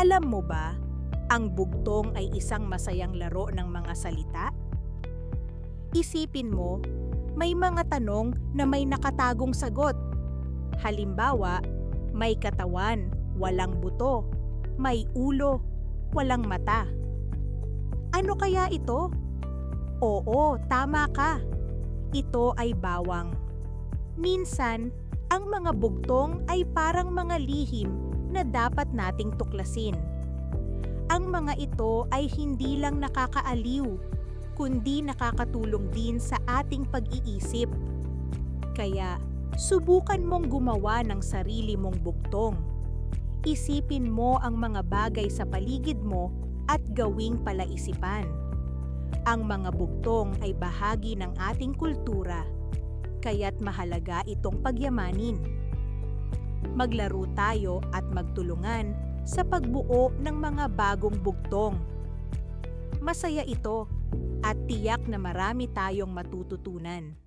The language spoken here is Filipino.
Alam mo ba, ang bugtong ay isang masayang laro ng mga salita? Isipin mo, may mga tanong na may nakatagong sagot. Halimbawa, may katawan, walang buto. May ulo, walang mata. Ano kaya ito? Oo, tama ka. Ito ay bawang. Minsan, ang mga bugtong ay parang mga lihim na dapat nating tuklasin. Ang mga ito ay hindi lang nakakaaliw, kundi nakakatulong din sa ating pag-iisip. Kaya, subukan mong gumawa ng sarili mong bugtong. Isipin mo ang mga bagay sa paligid mo at gawing palaisipan. Ang mga bugtong ay bahagi ng ating kultura, kaya't mahalaga itong pagyamanin. Maglaro tayo at magtulungan sa pagbuo ng mga bagong bugtong. Masaya ito at tiyak na marami tayong matututunan.